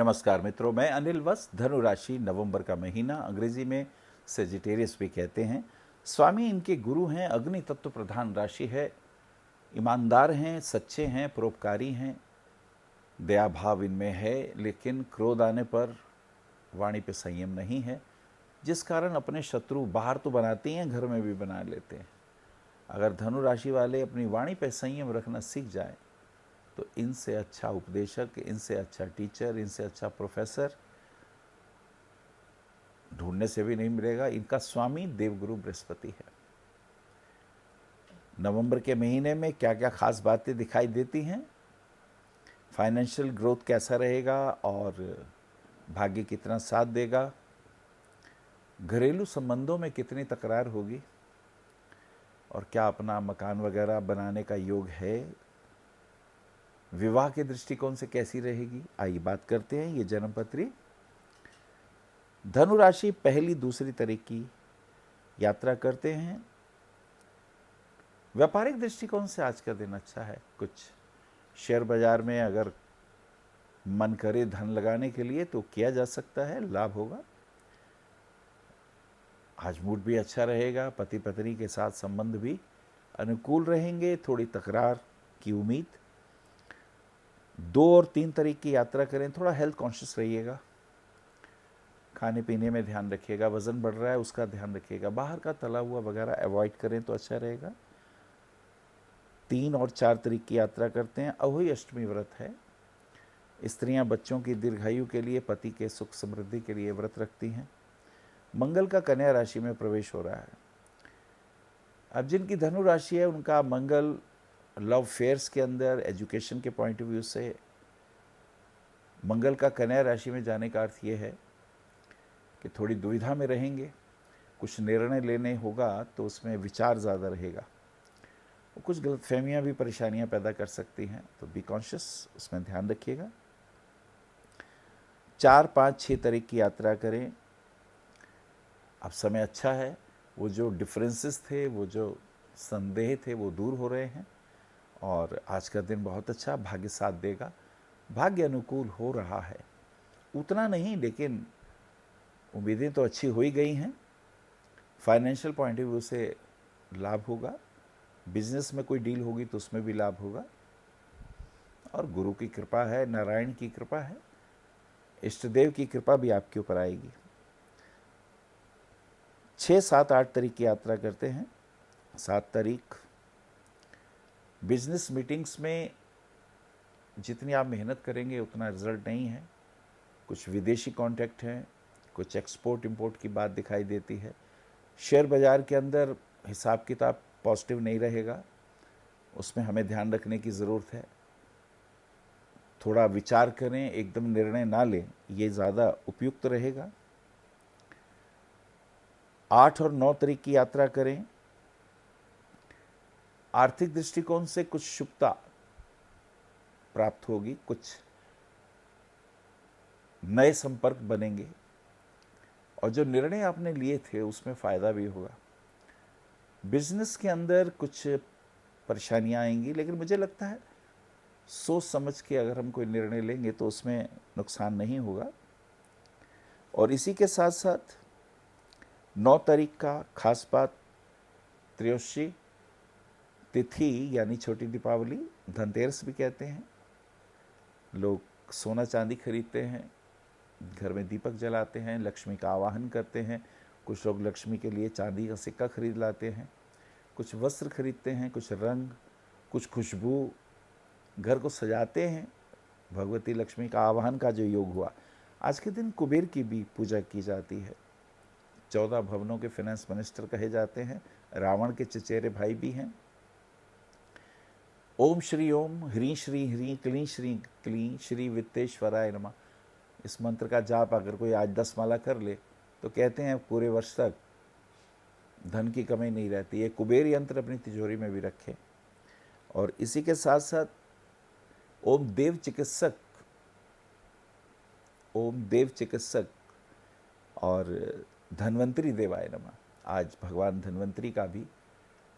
नमस्कार मित्रों, मैं अनिल वस्त। धनु राशि, नवंबर का महीना, अंग्रेजी में सेजिटेरियस भी कहते हैं। स्वामी इनके गुरु हैं, अग्नि तत्व प्रधान राशि है। ईमानदार हैं, सच्चे हैं, परोपकारी हैं, दया भाव इनमें है, लेकिन क्रोध आने पर वाणी पे संयम नहीं है, जिस कारण अपने शत्रु बाहर तो बनाते हैं, घर में भी बना लेते हैं। अगर धनु राशि वाले अपनी वाणी पे संयम रखना सीख जाएं तो इनसे अच्छा उपदेशक, इनसे अच्छा टीचर, इनसे अच्छा प्रोफेसर ढूंढने से भी नहीं मिलेगा। इनका स्वामी देवगुरु बृहस्पति है। नवंबर के महीने में क्या क्या खास बातें दिखाई देती हैं, फाइनेंशियल ग्रोथ कैसा रहेगा और भाग्य कितना साथ देगा, घरेलू संबंधों में कितनी तकरार होगी और क्या अपना मकान वगैरह बनाने का योग है, विवाह के दृष्टिकोण से कैसी रहेगी, आइए बात करते हैं। ये जन्मपत्री धनु राशि पहली दूसरी तारीख की यात्रा करते हैं। व्यापारिक दृष्टिकोण से आज का दिन अच्छा है। कुछ शेयर बाजार में अगर मन करे धन लगाने के लिए तो किया जा सकता है, लाभ होगा। आज मूड भी अच्छा रहेगा, पति पत्नी के साथ संबंध भी अनुकूल रहेंगे, थोड़ी तकरार की उम्मीद। 2 और 3 तारीख की यात्रा करें, थोड़ा हेल्थ कॉन्शियस रहिएगा, खाने पीने में ध्यान रखिएगा, वजन बढ़ रहा है उसका ध्यान रखिएगा, बाहर का तला हुआ वगैरह अवॉइड करें तो अच्छा रहेगा। 3 और 4 तारीख की यात्रा करते हैं, अहोई अष्टमी व्रत है। स्त्रियां बच्चों की दीर्घायु के लिए, पति के सुख समृद्धि के लिए व्रत रखती हैं। मंगल का कन्या राशि में प्रवेश हो रहा है। अब जिनकी धनु राशि है उनका मंगल लव फेयर्स के अंदर, एजुकेशन के पॉइंट ऑफ व्यू से मंगल का कन्या राशि में जाने का अर्थ ये है कि थोड़ी दुविधा में रहेंगे, कुछ निर्णय लेने होगा तो उसमें विचार ज़्यादा रहेगा, कुछ गलतफहमियां भी परेशानियां पैदा कर सकती हैं, तो बी कॉन्शियस, उसमें ध्यान रखिएगा। 4, 5, 6 तारीख की यात्रा करें। अब समय अच्छा है, वो जो डिफरेंसेस थे, वो जो संदेह थे, वो दूर हो रहे हैं और आज का दिन बहुत अच्छा, भाग्य साथ देगा, भाग्य अनुकूल हो रहा है। उतना नहीं, लेकिन उम्मीदें तो अच्छी हो ही गई हैं। फाइनेंशियल पॉइंट ऑफ व्यू से लाभ होगा, बिजनेस में कोई डील होगी तो उसमें भी लाभ होगा और गुरु की कृपा है, नारायण की कृपा है, इष्ट देव की कृपा भी आपके ऊपर आएगी। 6, 7, 8 तारीख की यात्रा करते हैं। 7 तारीख बिजनेस मीटिंग्स में जितनी आप मेहनत करेंगे उतना रिजल्ट नहीं है। कुछ विदेशी कॉन्टैक्ट हैं, कुछ एक्सपोर्ट इंपोर्ट की बात दिखाई देती है। शेयर बाजार के अंदर हिसाब किताब पॉजिटिव नहीं रहेगा, उसमें हमें ध्यान रखने की ज़रूरत है। थोड़ा विचार करें, एकदम निर्णय ना लें, ये ज़्यादा उपयुक्त रहेगा। 8 और 9 तारीख की यात्रा करें। आर्थिक दृष्टिकोण से कुछ शुभता प्राप्त होगी, कुछ नए संपर्क बनेंगे और जो निर्णय आपने लिए थे उसमें फ़ायदा भी होगा। बिजनेस के अंदर कुछ परेशानियां आएंगी, लेकिन मुझे लगता है सोच समझ के अगर हम कोई निर्णय लेंगे तो उसमें नुकसान नहीं होगा। और इसी के साथ साथ 9 तारीख का खास बात, त्रयोदशी तिथि यानी छोटी दीपावली, धनतेरस भी कहते हैं। लोग सोना चांदी खरीदते हैं, घर में दीपक जलाते हैं, लक्ष्मी का आवाहन करते हैं। कुछ लोग लक्ष्मी के लिए चांदी का सिक्का खरीद लाते हैं, कुछ वस्त्र खरीदते हैं, कुछ रंग, कुछ खुशबू, घर को सजाते हैं। भगवती लक्ष्मी का आवाहन का जो योग हुआ। आज के दिन कुबेर की भी पूजा की जाती है। 14 भवनों के फाइनेंस मिनिस्टर कहे जाते हैं, रावण के चचेरे भाई भी हैं। ओम श्री ओम ह्रीं श्री ह्रीं क्लीं श्री क्लीं श्री वित्तेश्वराय नमः। इस मंत्र का जाप अगर कोई आज 10 माला कर ले तो कहते हैं पूरे वर्ष तक धन की कमी नहीं रहती। ये कुबेर यंत्र अपनी तिजोरी में भी रखें। और इसी के साथ साथ ओम देव चिकित्सक, ओम देव चिकित्सक और धन्वंतरी देवाय नमः। आज भगवान धन्वंतरी का भी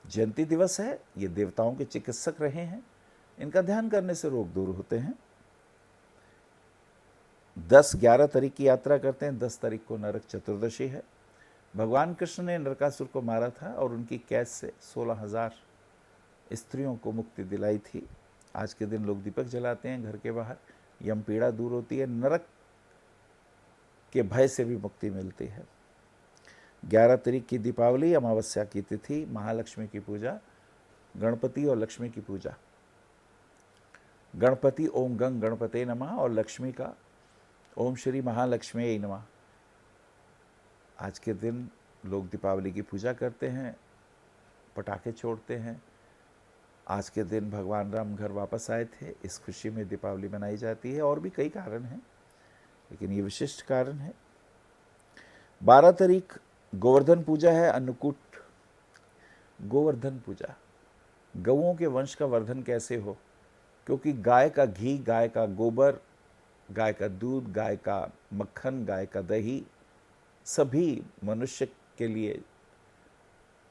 जयंती दिवस है। ये देवताओं के चिकित्सक रहे हैं, इनका ध्यान करने से रोग दूर होते हैं। 10-11 तारीख की यात्रा करते हैं। 10 तारीख को नरक चतुर्दशी है। भगवान कृष्ण ने नरकासुर को मारा था और उनकी कैद से 16,000 स्त्रियों को मुक्ति दिलाई थी। आज के दिन लोग दीपक जलाते हैं घर के बाहर, यम पीड़ा दूर होती है, नरक के भय से भी मुक्ति मिलती है। 11 तारीख की दीपावली, अमावस्या की तिथि, महालक्ष्मी की पूजा, गणपति और लक्ष्मी की पूजा। गणपति ओम गंग गणपते नमः और लक्ष्मी का ओम श्री महालक्ष्मी नमः। आज के दिन लोग दीपावली की पूजा करते हैं, पटाखे छोड़ते हैं। आज के दिन भगवान राम घर वापस आए थे, इस खुशी में दीपावली मनाई जाती है। और भी कई कारण हैं, लेकिन ये विशिष्ट कारण है। 12 तारीख गोवर्धन पूजा है, अन्नकूट। गोवर्धन पूजा, गौओं के वंश का वर्धन कैसे हो, क्योंकि गाय का घी, गाय का गोबर, गाय का दूध, गाय का मक्खन, गाय का दही सभी मनुष्य के लिए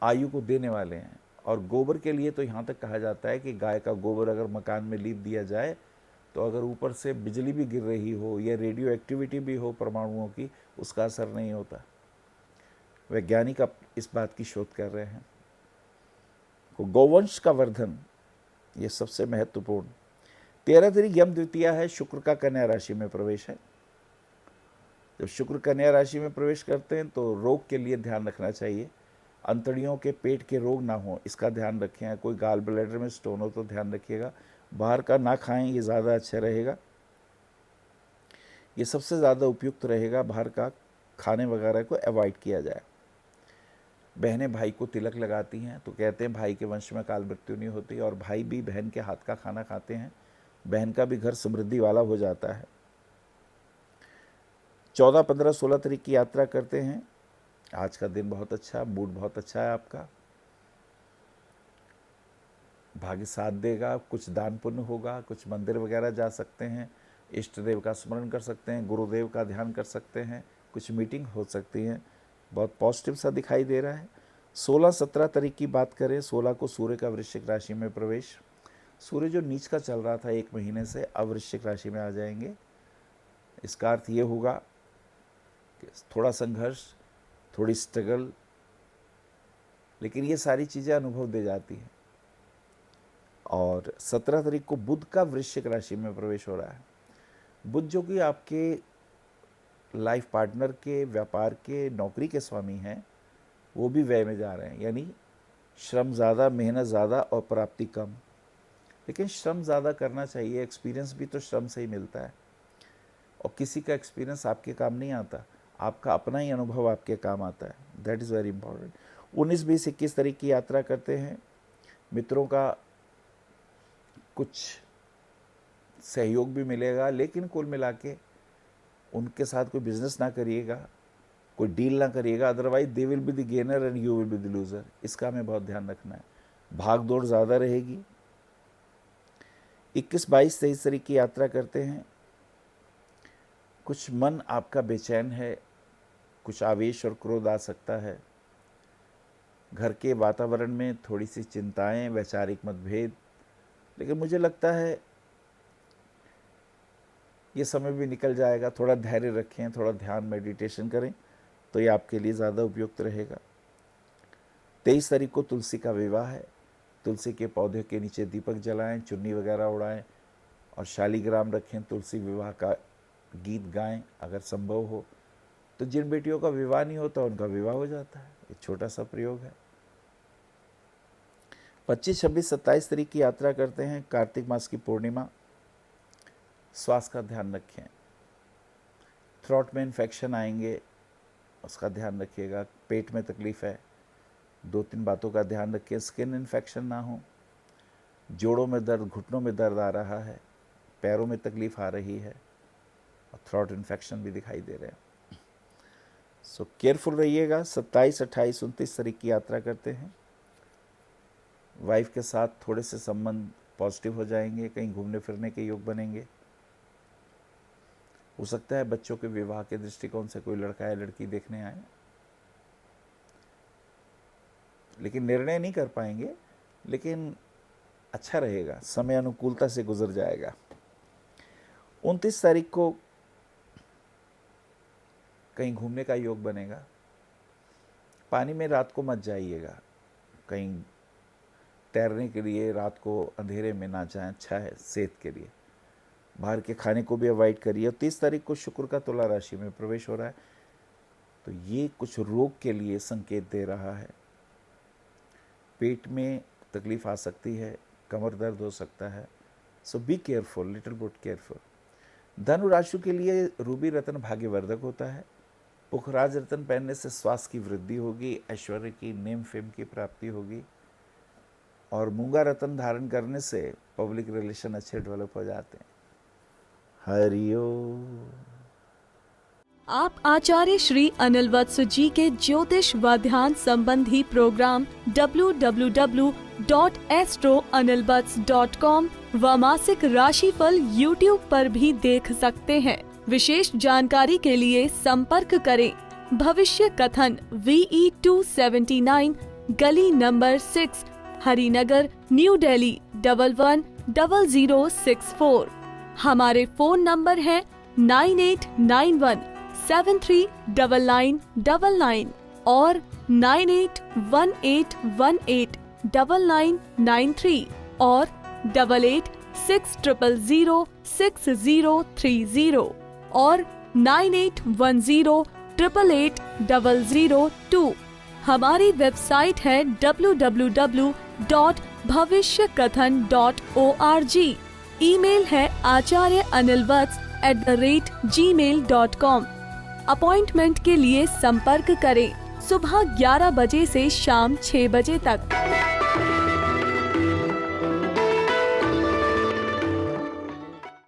आयु को देने वाले हैं। और गोबर के लिए तो यहाँ तक कहा जाता है कि गाय का गोबर अगर मकान में लीप दिया जाए तो अगर ऊपर से बिजली भी गिर रही हो या रेडियो एक्टिविटी भी हो परमाणुओं की, उसका असर नहीं होता। वैज्ञानिक अब इस बात की शोध कर रहे हैं। तो गौवंश का वर्धन ये सबसे महत्वपूर्ण। 13 तारीख यम द्वितीया है, शुक्र का कन्या राशि में प्रवेश है। जब शुक्र कन्या राशि में प्रवेश करते हैं तो रोग के लिए ध्यान रखना चाहिए। अंतड़ियों के पेट के रोग ना हो, इसका ध्यान रखें। कोई गाल ब्लैडर में स्टोन हो तो ध्यान रखिएगा। बाहर का ना खाएं, ये ज़्यादा अच्छा रहेगा। ये सबसे ज़्यादा उपयुक्त रहेगा, बाहर का खाने वगैरह को अवॉइड किया जाए। बहनें भाई को तिलक लगाती हैं तो कहते हैं भाई के वंश में काल मृत्यु नहीं होती, और भाई भी बहन के हाथ का खाना खाते हैं, बहन का भी घर समृद्धि वाला हो जाता है। 14, 15, 16 तारीख की यात्रा करते हैं। आज का दिन बहुत अच्छा, मूड बहुत अच्छा है आपका, भाग्य साथ देगा। कुछ दान पुण्य होगा, कुछ मंदिर वगैरह जा सकते हैं, इष्ट देव का स्मरण कर सकते हैं, गुरुदेव का ध्यान कर सकते हैं, कुछ मीटिंग हो सकती हैं। बहुत पॉजिटिव सा दिखाई दे रहा है। 16, 17 तारीख की बात करें, 16 को सूर्य का वृश्चिक राशि में प्रवेश। सूर्य जो नीच का चल रहा था 1 महीने से, अब वृश्चिक राशि में आ जाएंगे। इसका अर्थ ये होगा कि थोड़ा संघर्ष, थोड़ी स्ट्रगल, लेकिन ये सारी चीज़ें अनुभव दे जाती हैं। और 17 तारीख को बुध का वृश्चिक राशि में प्रवेश हो रहा है। बुध जो कि आपके लाइफ पार्टनर के, व्यापार के, नौकरी के स्वामी हैं, वो भी व्यय में जा रहे हैं। यानी श्रम ज़्यादा, मेहनत ज़्यादा और प्राप्ति कम। लेकिन श्रम ज़्यादा करना चाहिए, एक्सपीरियंस भी तो श्रम से ही मिलता है। और किसी का एक्सपीरियंस आपके काम नहीं आता, आपका अपना ही अनुभव आपके काम आता है। That is very important. 19, 20, 21 तारीख की यात्रा करते हैं। मित्रों का कुछ सहयोग भी मिलेगा, लेकिन कुल मिला के उनके साथ कोई बिजनेस ना करिएगा, कोई डील ना करिएगा, otherwise they will be the gainer and you will be the loser. इसका हमें बहुत ध्यान रखना है। भाग दौड़ ज़्यादा रहेगी। 21, 22, 23 तारीख की यात्रा करते हैं। कुछ मन आपका बेचैन है, कुछ आवेश और क्रोध आ सकता है। घर के वातावरण में थोड़ी सी चिंताएं, वैचारिक मतभेद, लेकिन मुझे लगता है ये समय भी निकल जाएगा। थोड़ा धैर्य रखें, थोड़ा ध्यान, मेडिटेशन करें तो ये आपके लिए ज़्यादा उपयुक्त रहेगा। 23 तारीख को तुलसी का विवाह है। तुलसी के पौधे के नीचे दीपक जलाएं, चुन्नी वगैरह उड़ाएं और शालीग्राम रखें। तुलसी विवाह का गीत गाएं अगर संभव हो तो। जिन बेटियों का विवाह नहीं होता उनका विवाह हो जाता है। एक छोटा सा प्रयोग है। 25, 26, 27 तारीख की यात्रा करते हैं। कार्तिक मास की पूर्णिमा। स्वास्थ्य का ध्यान रखें। थ्रोट में इन्फेक्शन आएंगे, उसका ध्यान रखिएगा। पेट में तकलीफ़ है, 2-3 बातों का ध्यान रखें। स्किन इन्फेक्शन ना हो। जोड़ों में दर्द, घुटनों में दर्द आ रहा है, पैरों में तकलीफ़ आ रही है और थ्रोट इन्फेक्शन भी दिखाई दे रहे हैं। सो केयरफुल रहिएगा। 27, 28, 29 तारीख की यात्रा करते हैं। वाइफ के साथ थोड़े से संबंध पॉजिटिव हो जाएंगे, कहीं घूमने फिरने के योग बनेंगे। हो सकता है बच्चों के विवाह के दृष्टिकोण से कोई लड़का या लड़की देखने आए, लेकिन निर्णय नहीं कर पाएंगे, लेकिन अच्छा रहेगा, समय अनुकूलता से गुजर जाएगा। 29 तारीख को कहीं घूमने का योग बनेगा। पानी में रात को मत जाइएगा, कहीं तैरने के लिए रात को अंधेरे में ना जाएं, अच्छा है सेहत के लिए। बाहर के खाने को भी अवॉइड करिए। और 30 तारीख को शुक्र का तुला राशि में प्रवेश हो रहा है, तो ये कुछ रोग के लिए संकेत दे रहा है। पेट में तकलीफ आ सकती है, कमर दर्द हो सकता है, so be careful, little bit careful. धनु राशि के लिए रूबी रत्न भाग्यवर्धक होता है। पुखराज रत्न पहनने से स्वास्थ्य की वृद्धि होगी, ऐश्वर्य की, नेम फेम की प्राप्ति होगी। और मूंगा रत्न धारण करने से पब्लिक रिलेशन अच्छे डेवलप हो जाते हैं। हरिओम। आप आचार्य श्री अनिल वत्स जी के ज्योतिष व ध्यान संबंधी प्रोग्राम www.astroanilvats.com व मासिक राशिफल YouTube पर भी देख सकते हैं। विशेष जानकारी के लिए संपर्क करें। भविष्य कथन VE 279 गली नंबर 6 हरिनगर न्यू दिल्ली 110064। हमारे फोन नंबर है 9891739999 और 9818189993 और 8860006030 और 9810880002। हमारी वेबसाइट है www.bhavishyakathan.org। ईमेल है acharyaanilvats@gmail.com। अपॉइंटमेंट के लिए संपर्क करें सुबह 11 बजे से शाम 6 बजे तक।